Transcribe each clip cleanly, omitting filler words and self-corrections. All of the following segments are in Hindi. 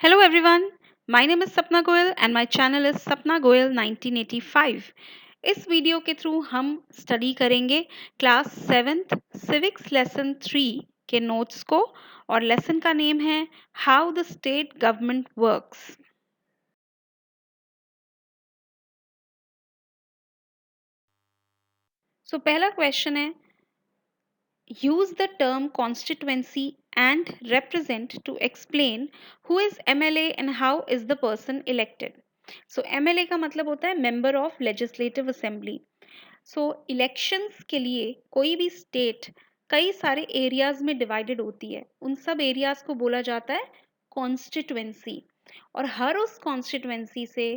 Hello everyone, my name is Sapna Goyal and my channel is Sapna Goyal 1985. इस वीडियो के थ्रू हम स्टडी करेंगे क्लास 7th सिविक्स लेसन 3 के नोट्स को और लेसन का नेम है how the state government works. So पहला क्वेश्चन है use the term constituency and represent to explain who is MLA and how is the person elected. So MLA का मतलब होता है member of legislative assembly. So elections के लिए कोई भी state कई सारे areas में divided होती है, उन सब areas को बोला जाता है constituency और हर उस constituency से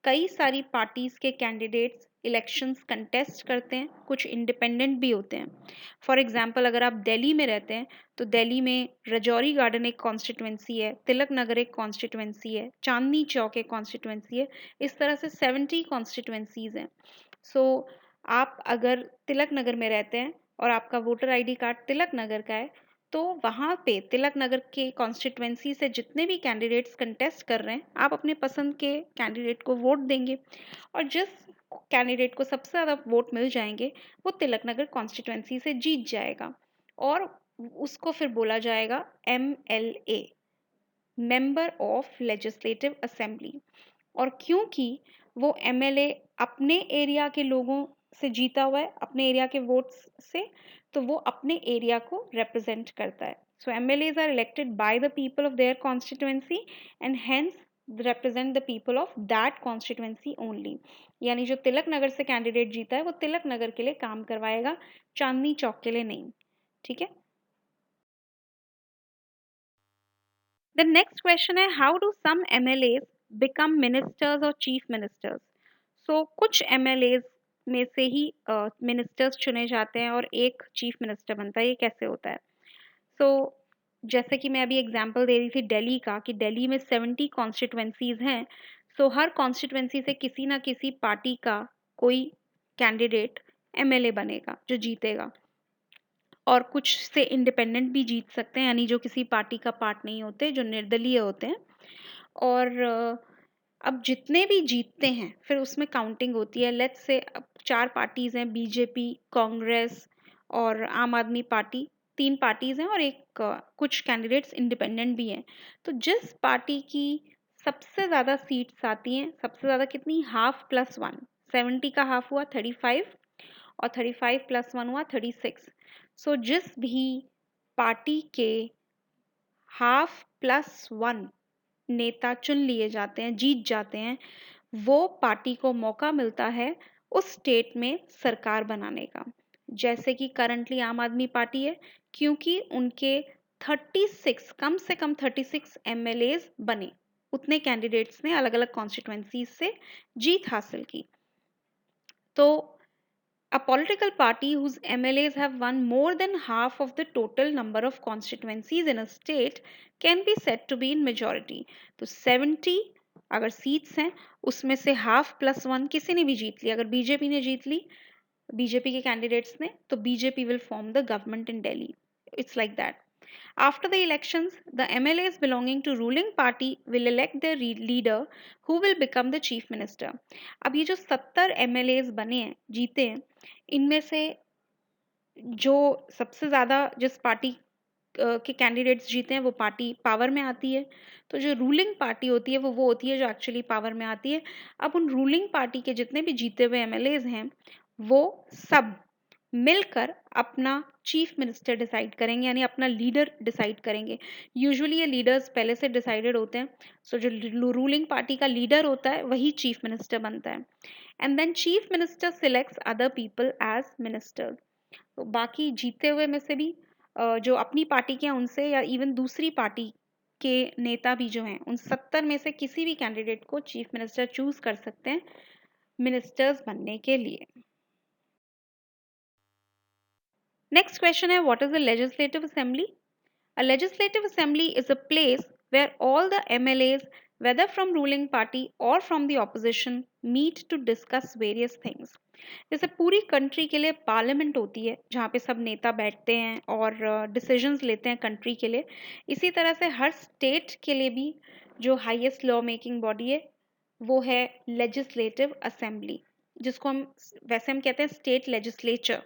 कई सारी पार्टीज के कैंडिडेट्स इलेक्शंस कंटेस्ट करते हैं, कुछ इंडिपेंडेंट भी होते हैं। फॉर एग्जांपल अगर आप दिल्ली में रहते हैं तो दिल्ली में रजौरी गार्डन एक कॉन्स्टिट्यूंसी है, तिलक नगर एक कॉन्स्टिट्यूंसी है, चांदनी चौक एक कॉन्स्टिट्यूंसी है, इस तरह से 70 कॉन्स्टिट्यूंसीज हैं। सो आप अगर तिलक नगर में रहते हैं और आपका voter ID card Tilak Nagar का है तो वहाँ पे तिलक नगर के कॉन्स्टिट्यूंसी से जितने भी कैंडिडेट्स कंटेस्ट कर रहे हैं आप अपने पसंद के कैंडिडेट को वोट देंगे और जिस कैंडिडेट को सबसे ज़्यादा वोट मिल जाएंगे वो तिलक नगर कॉन्स्टिट्यूंसी से जीत जाएगा और उसको फिर बोला जाएगा MLA, member of legislative assembly. और क्योंकि वो MLA अपने एरिया के लोगों से जीता हुआ है, अपने एरिया के वोट्स से, तो वो अपने एरिया को रिप्रेजेंट करता है। So MLAs are elected by the people of their constituency and hence represent the people of that constituency only. यानी जो तिलक नगर से कैंडिडेट जीता है वो तिलक नगर के लिए काम करवाएगा, चांदनी चौक के लिए नहीं। ठीक है। The next question है how do some MLAs become ministers और chief ministers? So कुछ MLAs में से ही मिनिस्टर्स चुने जाते हैं और एक चीफ मिनिस्टर बनता है। ये कैसे होता है? सो जैसे कि मैं अभी एग्जांपल दे रही थी दिल्ली का कि दिल्ली में 70 कॉन्स्टिट्यूएंसीज हैं। सो हर कॉन्स्टिट्यूएंसी से किसी ना किसी पार्टी का कोई कैंडिडेट MLA बनेगा जो जीतेगा और कुछ से इंडिपेंडेंट भी जीत सकते हैं, यानी जो किसी पार्टी का पार्ट नहीं होते, जो निर्दलीय होते हैं। और अब जितने भी जीतते हैं फिर उसमें काउंटिंग होती है। लेट्स से अब 4 पार्टीज हैं, बीजेपी, कांग्रेस और आम आदमी पार्टी, 3 पार्टीज हैं और एक कुछ कैंडिडेट्स इंडिपेंडेंट भी हैं। तो जिस पार्टी की सबसे ज़्यादा सीट्स आती हैं, सबसे ज़्यादा कितनी, हाफ प्लस वन, 70 का हाफ हुआ 35 और 35 प्लस वन हुआ 36। सो जिस भी पार्टी के हाफ प्लस वन नेता चुन लिए जाते हैं, जीत जाते हैं, वो पार्टी को मौका मिलता है उस स्टेट में सरकार बनाने का। जैसे कि करंटली आम आदमी पार्टी है, क्योंकि उनके 36 कम से कम 36 MLAs बने, उतने कैंडिडेट्स ने अलग अलग कॉन्स्टिट्यूएंसीज से जीत हासिल की। तो a political party whose MLAs have won more than half of the total number of constituencies in a state can be said to be in majority. तो 70 अगर सीट्स हैं उसमें से हाफ प्लस वन किसी ने भी जीत ली, अगर बीजेपी ने जीत ली, बीजेपी के कैंडिडेट्स ने, तो BJP will form the government in Delhi. It's like that. After the elections, the MLAs belonging to ruling party will elect their leader who will become the chief minister. अब ये जो 70 MLAs बने हैं, जीते हैं, इनमें से जो सबसे ज़्यादा जिस पार्टी के कैंडिडेट्स जीते हैं वो पार्टी पावर में आती है। तो जो रूलिंग पार्टी होती है वो होती है जो एक्चुअली पावर में आती है। अब उन रूलिंग पार्टी के जितने भी जीते हुए MLAs हैं वो सब मिलकर अपना चीफ मिनिस्टर डिसाइड करेंगे, यानी अपना लीडर डिसाइड करेंगे। यूजुअली ये लीडर्स पहले से डिसाइडेड होते हैं। सो जो रूलिंग पार्टी का लीडर होता है वही चीफ मिनिस्टर बनता है and then chief minister selects other people as minister. तो बाकी जीते हुए में से भी जो अपनी पार्टी के हैं उनसे या इवन दूसरी पार्टी के नेता भी जो हैं उन 70 में से किसी भी कैंडिडेट को चीफ मिनिस्टर चूज कर सकते हैं मिनिस्टर्स बनने के लिए। नेक्स्ट क्वेश्चन है what is the legislative assembly? A legislative assembly is a place where all the MLAs, whether from ruling party or from the opposition, meet to discuss various things. जैसे पूरी कंट्री के लिए पार्लियामेंट होती है जहाँ पे सब नेता बैठते हैं और डिसीजंस लेते हैं कंट्री के लिए, इसी तरह से हर स्टेट के लिए भी जो हाईएस्ट लॉ मेकिंग बॉडी है वो है लेजिस्लेटिव असेंबली, जिसको हम कहते हैं स्टेट लेजिस्लेचर,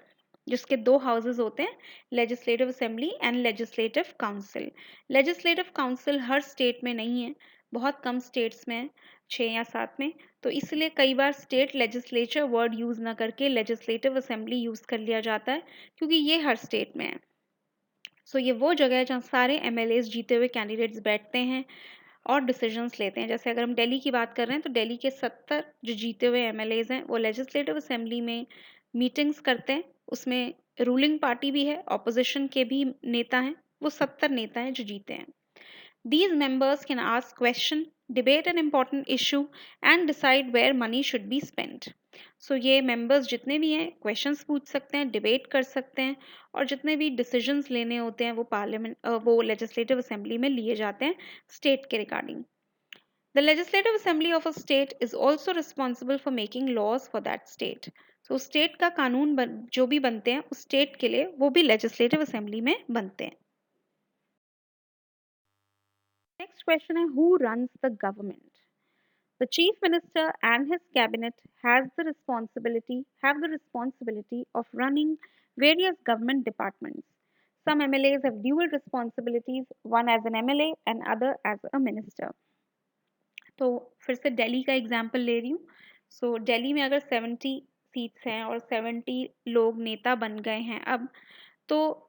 जिसके दो हाउसेस होते हैं, legislative assembly and legislative council. Legislative council her state में नहीं है, बहुत कम स्टेट्स में है, 6 या 7 में। तो इसलिए कई बार स्टेट लेजिस्लेचर वर्ड यूज़ ना करके लेजिस्लेटिव असेंबली यूज़ कर लिया जाता है, क्योंकि ये हर स्टेट में है। सो ये वो जगह है जहाँ सारे एमएलएज जीते हुए कैंडिडेट्स बैठते हैं और डिसीजंस लेते हैं। जैसे अगर हम दिल्ली की बात कर रहे हैं तो दिल्ली के 70 जो जीते हुए एमएलएज हैं वो लेजिस्लेटिव असेंबली में मीटिंग्स करते हैं। उसमें रूलिंग पार्टी भी है, ऑपोजिशन के भी नेता हैं, वो 70 नेता हैं जो जीते हैं। These members can ask question, debate an important issue and decide where money should be spent. So ये members जितने भी हैं questions पूछ सकते हैं, debate कर सकते हैं और जितने भी decisions लेने होते हैं वो पार्लियामेंट वो legislative assembly में लिए जाते हैं state के regarding. The legislative assembly of a state is also responsible for making laws for that state. So state का कानून जो भी बनते हैं उस state के लिए वो भी legislative assembly में बनते हैं. Next question is who runs the government? The chief minister and his cabinet have the responsibility of running various government departments. Some MLAs have dual responsibilities, one as an MLA and other as a minister. तो फिर से दिल्ली का एग्जाम्पल ले रही हूँ। सो दिल्ली में अगर 70 सीट्स हैं और 70 लोग नेता बन गए हैं अब, तो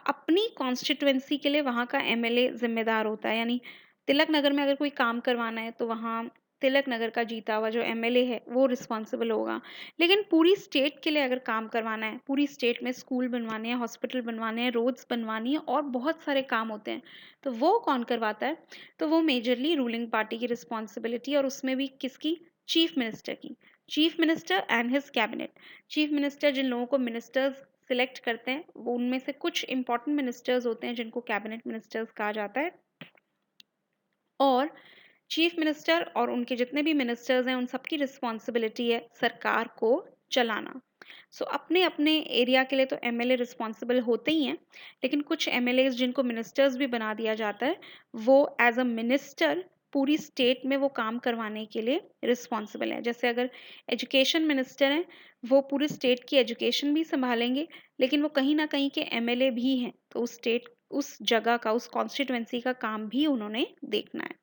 अपनी कॉन्स्टिट्यूएंसी के लिए वहाँ का एमएलए जिम्मेदार होता है। यानी तिलक नगर में अगर कोई काम करवाना है तो वहाँ तिलक नगर का जीता हुआ जो एमएलए है वो रिस्पॉन्सिबल होगा। लेकिन पूरी स्टेट के लिए अगर काम करवाना है, पूरी स्टेट में स्कूल बनवाने हैं, हॉस्पिटल बनवाने हैं, रोड्स बनवानी है और बहुत सारे काम होते हैं, तो वो कौन करवाता है? तो वो मेजरली रूलिंग पार्टी की रिस्पॉन्सिबिलिटी, और उसमें भी किसकी? चीफ मिनिस्टर की। Chief minister and his cabinet. Chief minister जिन लोगों को मिनिस्टर्स सिलेक्ट करते हैं वो उनमें से कुछ इंपॉर्टेंट मिनिस्टर्स होते हैं जिनको कैबिनेट मिनिस्टर्स कहा जाता है, और चीफ मिनिस्टर और उनके जितने भी मिनिस्टर्स हैं उन सबकी रिस्पॉन्सिबिलिटी है सरकार को चलाना। सो अपने अपने एरिया के लिए तो एमएलए रिस्पॉन्सिबल होते ही हैं, लेकिन कुछ एमएलए जिनको मिनिस्टर्स भी बना दिया जाता है वो एज अ मिनिस्टर पूरी स्टेट में वो काम करवाने के लिए रिस्पॉन्सिबल है। जैसे अगर एजुकेशन मिनिस्टर हैं, वो पूरी स्टेट की एजुकेशन भी संभालेंगे, लेकिन वो कहीं ना कहीं के एमएलए भी हैं, तो उस स्टेट, उस जगह का, उस कॉन्स्टिट्यूएंसी का काम भी उन्होंने देखना है।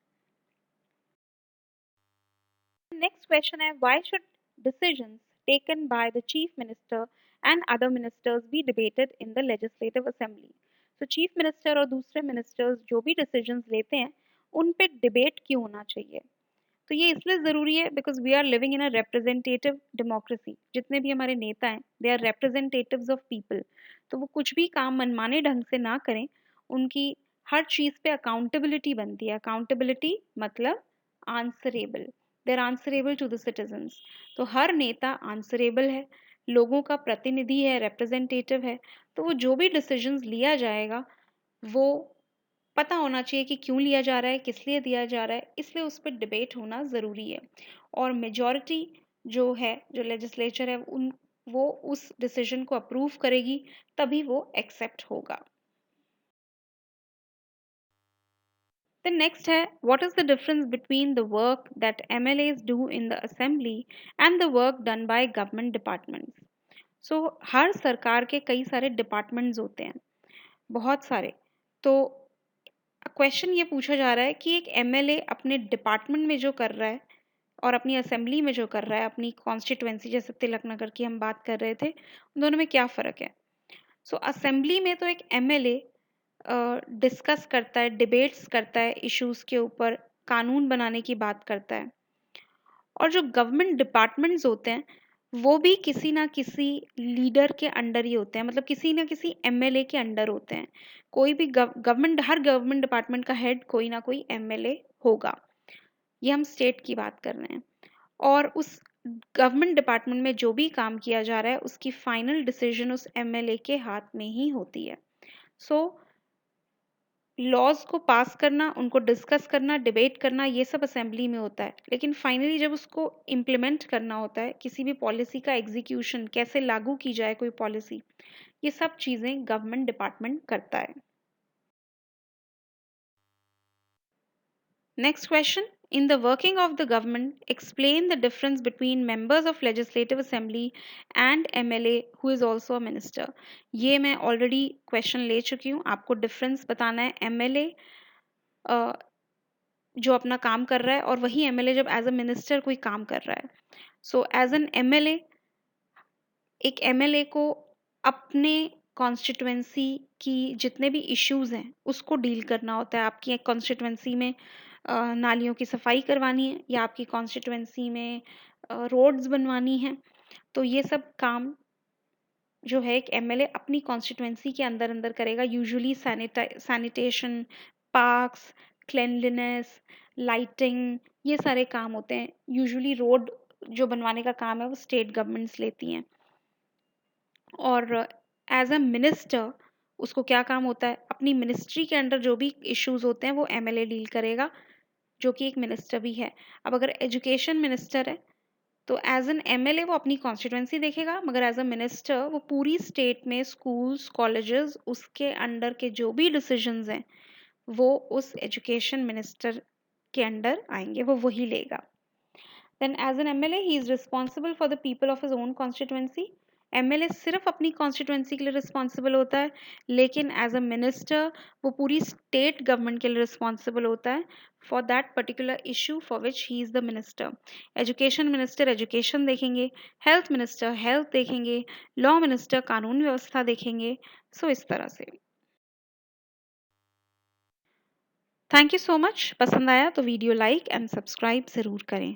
Next question is why should decisions taken by the chief minister and other ministers be debated in the legislative assembly? So chief minister और दूसरे ministers जो भी decisions लेते हैं उन पे debate क्यों होना चाहिए? तो ये इसलिए ज़रूरी है because we are living in a representative democracy. जितने भी हमारे नेता हैं they are representatives of people, तो वो कुछ भी काम मनमाने ढंग से ना करें, उनकी हर चीज़ पे अकाउंटेबिलिटी बनती है। अकाउंटेबिलिटी मतलब answerable, they are answerable to the citizens. तो हर नेता आंसरेबल है, लोगों का प्रतिनिधि है, रिप्रेजेंटेटिव है, तो वो जो भी डिसीजंस लिया जाएगा वो पता होना चाहिए कि क्यों लिया जा रहा है, किस लिए दिया जा रहा है, इसलिए उस पर डिबेट होना ज़रूरी है। और मेजॉरिटी जो है, जो लेजिस्लेचर है, वो उस डिसीजन को अप्रूव करेगी, तभी वो एक्सेप्ट होगा। The next है what is the difference between the work that MLAs do in the assembly and the work done by government departments? So हर सरकार के कई सारे डिपार्टमेंट्स होते हैं, बहुत सारे। तो क्वेश्चन ये पूछा जा रहा है कि एक एमएलए अपने डिपार्टमेंट में जो कर रहा है और अपनी असेंबली में जो कर रहा है, अपनी कॉन्स्टिट्यूएंसी जैसे तिलक नगर की हम बात कर रहे थे, उन दोनों में क्या फ़र्क है? सो असेंबली में तो एक एमएलए डिस्कस करता है, डिबेट्स करता है, इश्यूज़ के ऊपर कानून बनाने की बात करता है। और जो गवर्नमेंट डिपार्टमेंट्स होते हैं वो भी किसी ना किसी लीडर के अंडर ही होते हैं, मतलब किसी ना किसी एमएलए के अंडर होते हैं। कोई भी गवर्नमेंट, हर गवर्नमेंट डिपार्टमेंट का हेड कोई ना कोई एमएलए होगा। ये हम स्टेट की बात कर रहे हैं। और उस गवर्नमेंट डिपार्टमेंट में जो भी काम किया जा रहा है उसकी फाइनल डिसीजन उस एमएलए के हाथ में ही होती है। सो लॉज को पास करना, उनको डिस्कस करना, डिबेट करना, ये सब असेंबली में होता है, लेकिन फाइनली जब उसको इम्प्लीमेंट करना होता है, किसी भी पॉलिसी का एग्जीक्यूशन कैसे लागू की जाए कोई पॉलिसी, ये सब चीज़ें गवर्नमेंट डिपार्टमेंट करता है। Next question, in the working of the government, explain the difference between members of legislative assembly and MLA who is also a minister। ये मैं ऑलरेडी क्वेश्चन ले चुकी हूँ, आपको डिफरेंस बताना है। एमएलए जो अपना काम कर रहा है और वही एमएलए जब एज अ मिनिस्टर कोई काम कर रहा है। सो एज एन एमएलए, एक एमएलए को अपने कॉन्स्टिट्यूएंसी की जितने भी इश्यूज हैं उसको डील करना होता है। आपकी एक कॉन्स्टिट्यूएंसी में नालियों की सफाई करवानी है या आपकी कॉन्स्टिट्यूएंसी में रोड्स बनवानी है, तो ये सब काम जो है एक एमएलए अपनी कॉन्स्टिट्यूएंसी के अंदर अंदर करेगा। Usually sanitation, parks, cleanliness, lighting, ये सारे काम होते हैं। यूजुअली रोड जो बनवाने का काम है वो स्टेट गवर्नमेंट्स लेती हैं। और एज अ मिनिस्टर उसको क्या काम होता है, अपनी मिनिस्ट्री के अंडर जो भी इश्यूज होते हैं वो एमएलए डील करेगा, जो कि एक मिनिस्टर भी है। अब अगर एजुकेशन मिनिस्टर है तो एज एन एमएलए वो अपनी कॉन्स्टिट्यूएंसी देखेगा, मगर एज अ मिनिस्टर वो पूरी स्टेट में स्कूल्स, कॉलेजेस, उसके अंडर के जो भी डिसीजंस हैं वो उस एजुकेशन मिनिस्टर के अंडर आएंगे, वो वही लेगा। Then as an MLA he is responsible for the people of his own constituency। MLA सिर्फ अपनी कॉन्स्टिट्यूएंसी के लिए रिस्पॉन्सिबल होता है, लेकिन एज अ मिनिस्टर वो पूरी स्टेट गवर्नमेंट के लिए रिस्पॉन्सिबल होता है for that particular issue for which he is the minister. Education minister education देखेंगे, हेल्थ मिनिस्टर हेल्थ देखेंगे, लॉ मिनिस्टर कानून व्यवस्था देखेंगे। सो इस तरह से। Thank you so much. पसंद आया तो वीडियो लाइक एंड सब्सक्राइब ज़रूर करें।